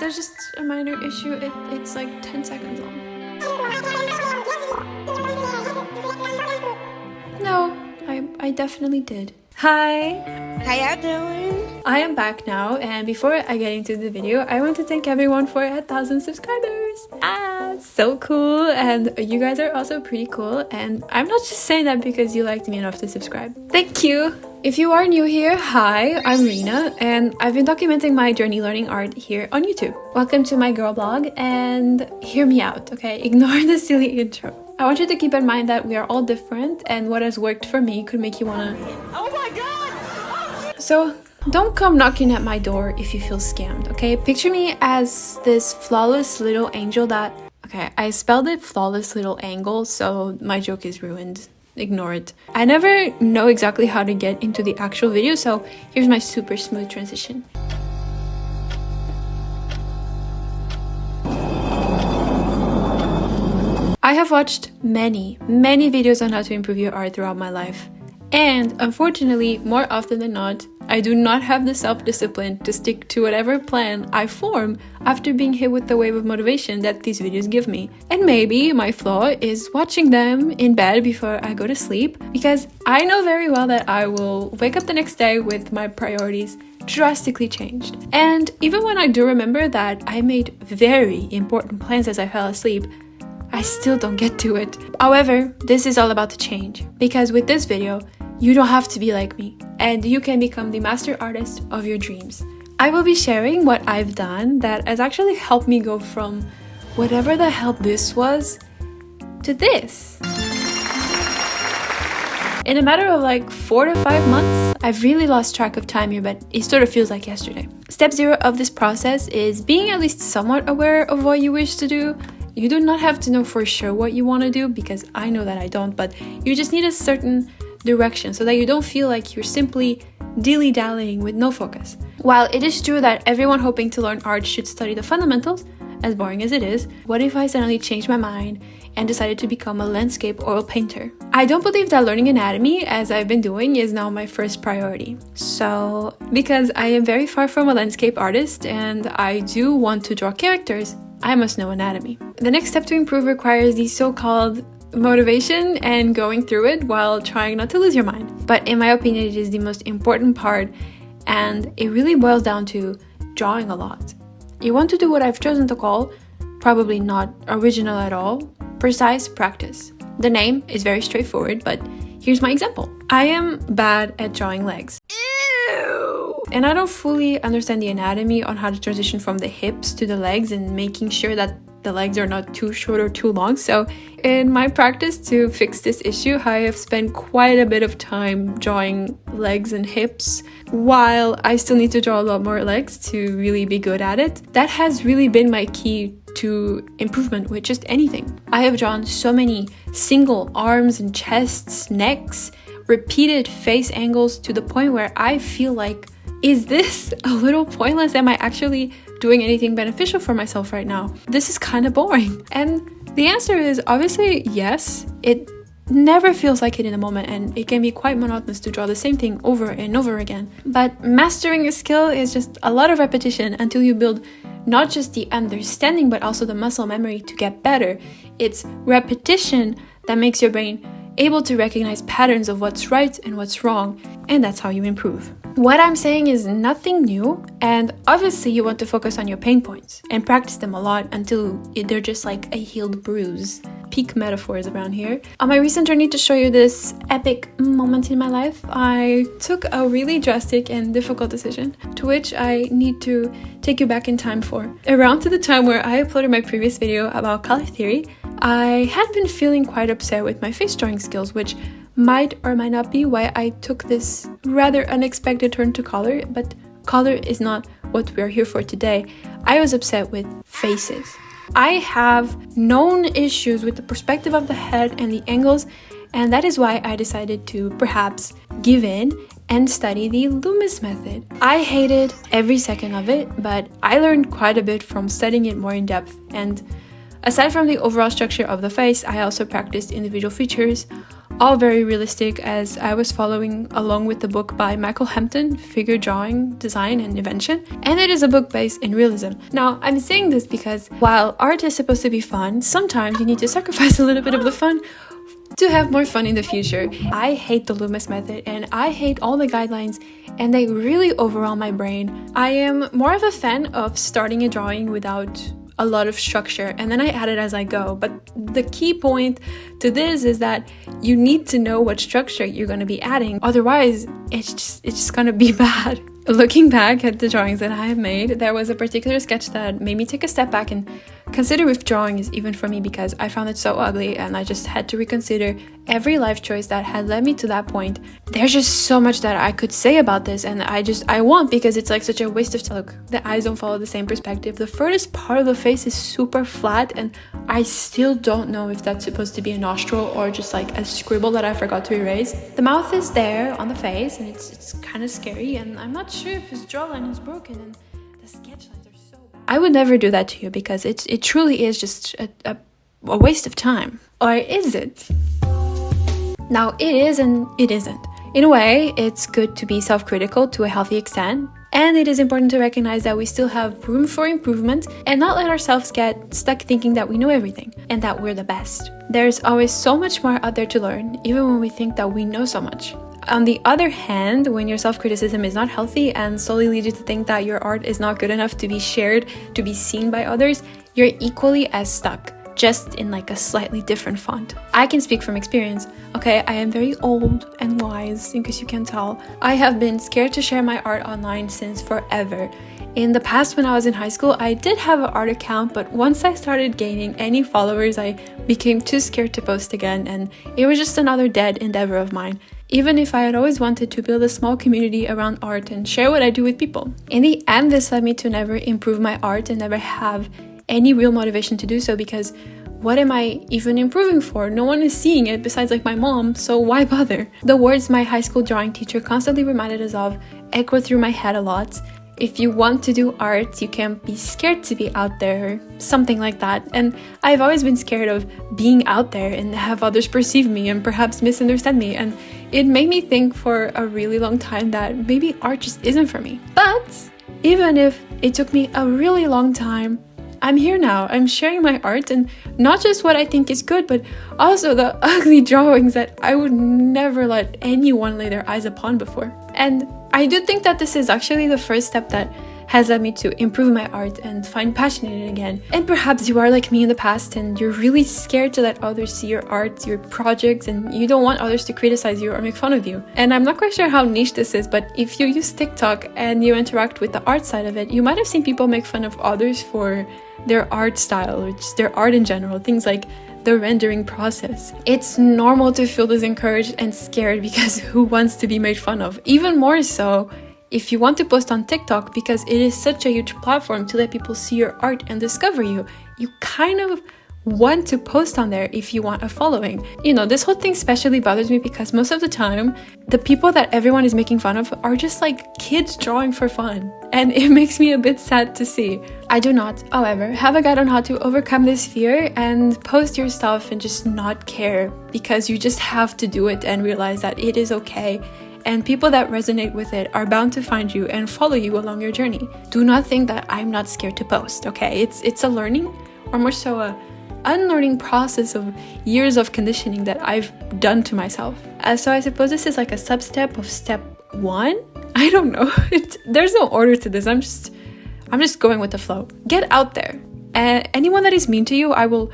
there's just a minor issue. It's like 10 seconds long. No, I definitely did. Hi! How y'all doing? I am back now, and before I get into the video, I want to thank everyone for 1,000 subscribers. So cool, and you guys are also pretty cool, and I'm not just saying that because you liked me enough to subscribe. Thank you! If you are new here, hi, I'm Rina, and I've been documenting my journey learning art here on YouTube. Welcome to my girl blog, and hear me out, okay? Ignore the silly intro. I want you to keep in mind that we are all different, and what has worked for me could make you wanna... Oh my god! So, don't come knocking at my door if you feel scammed, okay? Picture me as this flawless little angel that... Okay, I spelled it flawless little angle, so my joke is ruined. Ignore it. I never know exactly how to get into the actual video, so here's my super smooth transition. I have watched many videos on how to improve your art throughout my life. And unfortunately, more often than not, I do not have the self-discipline to stick to whatever plan I form after being hit with the wave of motivation that these videos give me. And maybe my flaw is watching them in bed before I go to sleep, because I know very well that I will wake up the next day with my priorities drastically changed. And even when I do remember that I made very important plans as I fell asleep, I still don't get to it. However, this is all about to change, because with this video, you don't have to be like me, and you can become the master artist of your dreams. I will be sharing what I've done that has actually helped me go from whatever the hell this was to this. In a matter of like 4 to 5 months, I've really lost track of time here, but it sort of feels like yesterday. Step 0 of this process is being at least somewhat aware of what you wish to do. You do not have to know for sure what you want to do, because I know that I don't, but you just need a certain direction so that you don't feel like you're simply dilly-dallying with no focus. While it is true that everyone hoping to learn art should study the fundamentals, as boring as it is, what if I suddenly changed my mind and decided to become a landscape oil painter? I don't believe that learning anatomy, as I've been doing, is now my first priority. So, because I am very far from a landscape artist and I do want to draw characters, I must know anatomy. The next step to improve requires the so-called motivation and going through it while trying not to lose your mind. But in my opinion, it is the most important part, and it really boils down to drawing a lot. You want to do what I've chosen to call, probably not original at all, precise practice. The name is very straightforward, but here's my example. I am bad at drawing legs. Ew! And I don't fully understand the anatomy on how to transition from the hips to the legs and making sure that the legs are not too short or too long. So in my practice to fix this issue, I have spent quite a bit of time drawing legs and hips, while I still need to draw a lot more legs to really be good at it. That has really been my key to improvement with just anything. I have drawn so many single arms and chests, necks, repeated face angles to the point where I feel like, is this a little pointless? Am I actually doing anything beneficial for myself right now? This is kind of boring. And the answer is obviously yes. It never feels like it in the moment, and it can be quite monotonous to draw the same thing over and over again. But mastering a skill is just a lot of repetition until you build not just the understanding, but also the muscle memory to get better. It's repetition that makes your brain able to recognize patterns of what's right and what's wrong, and that's how you improve. What I'm saying is nothing new, and obviously you want to focus on your pain points and practice them a lot until they're just like a healed bruise. Peak metaphors around here. On my recent journey to show you this epic moment in my life, I took a really drastic and difficult decision, to which I need to take you back in time for. Around to the time where I uploaded my previous video about color theory, I had been feeling quite upset with my face drawing skills, which might or might not be why I took this rather unexpected turn to color, but color is not what we're here for today. I was upset with faces. I have known issues with the perspective of the head and the angles, and that is why I decided to perhaps give in and study the Loomis method. I hated every second of it, but I learned quite a bit from studying it more in depth, and aside from the overall structure of the face, I also practiced individual features all very realistic, as I was following along with the book by Michael Hampton, Figure Drawing, Design and Invention, and it is a book based in realism. Now, I'm saying this because while art is supposed to be fun, sometimes you need to sacrifice a little bit of the fun to have more fun in the future. I hate the Loomis method and I hate all the guidelines, and they really overwhelm my brain. I am more of a fan of starting a drawing without a lot of structure and then I add it as I go. But the key point to this is that you need to know what structure you're going to be adding. Otherwise, it's just going to be bad. Looking back at the drawings that I have made, there was a particular sketch that made me take a step back and consider if drawing is even for me, because I found it so ugly and I just had to reconsider every life choice that had led me to that point. There's just so much that I could say about this, and I won't, because it's like such a waste of time. Look, the eyes don't follow the same perspective. The furthest part of the face is super flat, and I still don't know if that's supposed to be a nostril or just like a scribble that I forgot to erase. The mouth is there on the face and it's kind of scary, and I'm not sure if his jawline is broken, and the sketch lines are so bad. I would never do that to you, because it truly is just a waste of time. Or is it? Now, it is and it isn't. In a way, it's good to be self-critical to a healthy extent, and it is important to recognize that we still have room for improvement and not let ourselves get stuck thinking that we know everything and that we're the best. There's always so much more out there to learn, even when we think that we know so much. On the other hand, when your self-criticism is not healthy and solely leads you to think that your art is not good enough to be shared, to be seen by others, you're equally as stuck, just in like a slightly different font. I can speak from experience. Okay, I am very old and wise, in case you can tell. I have been scared to share my art online since forever. In the past, when I was in high school, I did have an art account, but once I started gaining any followers, I became too scared to post again, and it was just another dead endeavor of mine. Even if I had always wanted to build a small community around art and share what I do with people. In the end, this led me to never improve my art and never have any real motivation to do so, because what am I even improving for? No one is seeing it besides like my mom, so why bother? The words my high school drawing teacher constantly reminded us of echo through my head a lot. If you want to do art, you can't be scared to be out there, something like that. And I've always been scared of being out there and have others perceive me and perhaps misunderstand me. And it made me think for a really long time that maybe art just isn't for me. But even if it took me a really long time, I'm here now. I'm sharing my art, and not just what I think is good, but also the ugly drawings that I would never let anyone lay their eyes upon before. And I do think that this is actually the first step that has led me to improve my art and find passion in it again. And perhaps you are like me in the past and you're really scared to let others see your art, your projects, and you don't want others to criticize you or make fun of you. And I'm not quite sure how niche this is, but if you use TikTok and you interact with the art side of it, you might have seen people make fun of others for their art style or just their art in general, things like the rendering process. It's normal to feel disencouraged and scared, because who wants to be made fun of? Even more so if you want to post on TikTok, because it is such a huge platform to let people see your art and discover you. You kind of want to post on there if you want a following. You know, this whole thing especially bothers me because most of the time, the people that everyone is making fun of are just like kids drawing for fun. And it makes me a bit sad to see. I do not, however, have a guide on how to overcome this fear and post your stuff and just not care, because you just have to do it and realize that it is okay. And people that resonate with it are bound to find you and follow you along your journey. Do not think that I'm not scared to post, okay? It's a learning, or more so a unlearning process of years of conditioning that I've done to myself. So I suppose this is like a sub-step of step 1? I don't know. There's no order to this. I'm just going with the flow. Get out there. Anyone that is mean to you, I will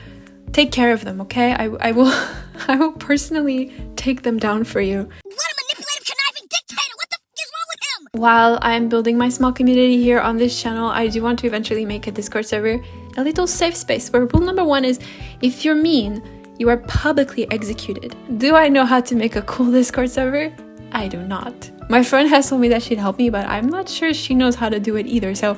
take care of them, okay? I will personally take them down for you. While I'm building my small community here on this channel, I do want to eventually make a Discord server a little safe space where rule number 1 is, if you're mean, you are publicly executed. Do I know how to make a cool Discord server? I do not. My friend has told me that she'd help me, but I'm not sure she knows how to do it either. So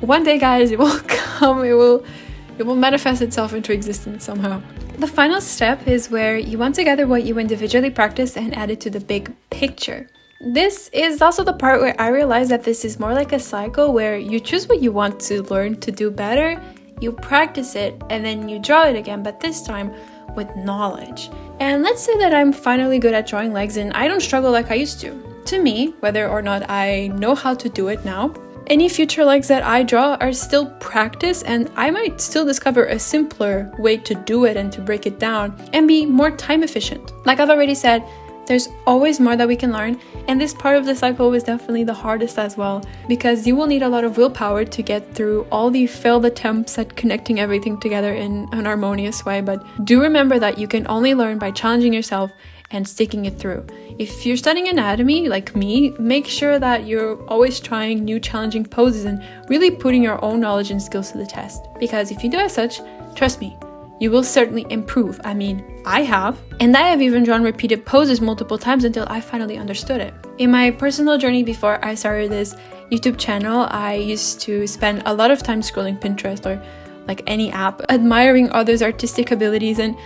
one day, guys, it will come, it will manifest itself into existence somehow. The final step is where you want to gather what you individually practice and add it to the big picture. This is also the part where I realized that this is more like a cycle where you choose what you want to learn to do better, you practice it, and then you draw it again, but this time with knowledge. And let's say that I'm finally good at drawing legs and I don't struggle like I used to. To me, whether or not I know how to do it now, any future legs that I draw are still practice, and I might still discover a simpler way to do it and to break it down and be more time efficient. Like I've already said, there's always more that we can learn, and this part of the cycle is definitely the hardest as well, because you will need a lot of willpower to get through all the failed attempts at connecting everything together in an harmonious way. But do remember that you can only learn by challenging yourself and sticking it through. If you're studying anatomy like me, make sure that you're always trying new challenging poses and really putting your own knowledge and skills to the test. Because if you do as such, trust me, you will certainly improve. I mean, I have. And I have even drawn repeated poses multiple times until I finally understood it. In my personal journey before I started this YouTube channel, I used to spend a lot of time scrolling Pinterest or like any app, admiring others' artistic abilities and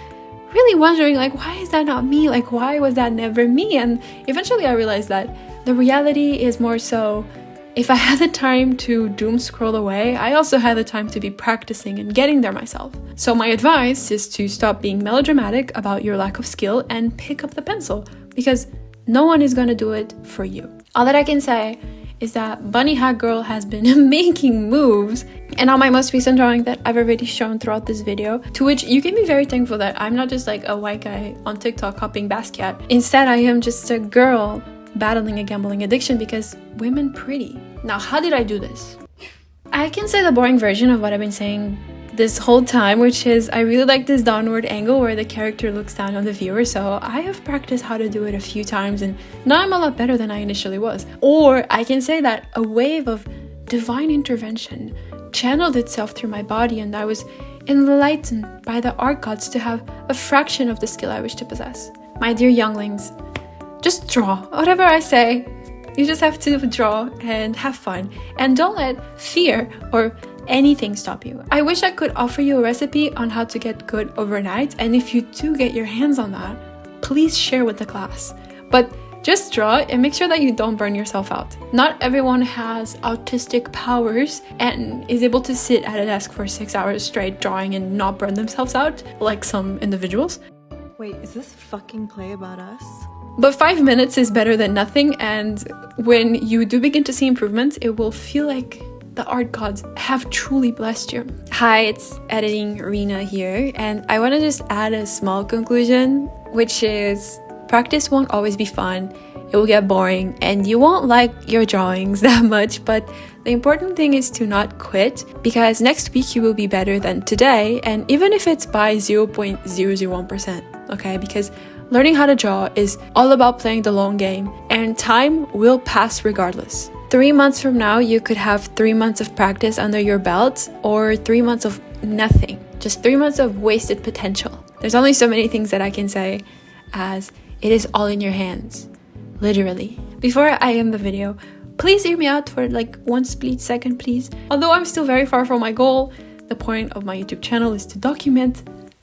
really wondering, like, why is that not me? Like, why was that never me? And eventually I realized that the reality is more so, if I had the time to doom scroll away, I also had the time to be practicing and getting there myself. So my advice is to stop being melodramatic about your lack of skill and pick up the pencil, because no one is gonna do it for you. All that I can say is that Bunny Hat Girl has been making moves, and on my most recent drawing that I've already shown throughout this video, to which you can be very thankful that I'm not just like a white guy on TikTok hopping Basquiat. Instead, I am just a girl battling a gambling addiction because women pretty. Now, how did I do this? I can say the boring version of what I've been saying this whole time, which is I really like this downward angle where the character looks down on the viewer, so I have practiced how to do it a few times and now I'm a lot better than I initially was. Or I can say that a wave of divine intervention channeled itself through my body and I was enlightened by the art gods to have a fraction of the skill I wish to possess. My dear younglings, just draw. Whatever I say, you just have to draw and have fun, and don't let fear or anything stop you. I wish I could offer you a recipe on how to get good overnight, and if you do get your hands on that, please share with the class. But just draw and make sure that you don't burn yourself out. Not everyone has autistic powers and is able to sit at a desk for 6 hours straight drawing and not burn themselves out, like some individuals. Wait, is this fucking play about us? But 5 minutes is better than nothing, and when you do begin to see improvements, it will feel like the art gods have truly blessed you. Hi, it's Editing Rena here, and I want to just add a small conclusion, which is practice won't always be fun, it will get boring, and you won't like your drawings that much, but the important thing is to not quit, because next week you will be better than today, and even if it's by 0.001%, okay? Because learning how to draw is all about playing the long game, and time will pass regardless. 3 months from now, you could have 3 months of practice under your belt, or 3 months of nothing. Just 3 months of wasted potential. There's only so many things that I can say, as it is all in your hands. Literally. Before I end the video, please hear me out for like 1 split second, please. Although I'm still very far from my goal, the point of my YouTube channel is to document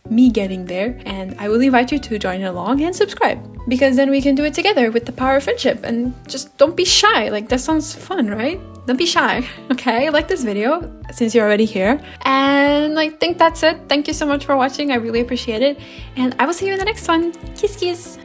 me getting there, and I will invite you to join along and subscribe, because then we can do it together with the power of friendship. And just don't be shy, like that sounds fun, right? Don't be shy, okay? Like this video since you're already here, and I think that's it. Thank you so much for watching, I really appreciate it, and I will see you in the next one. Kiss kiss.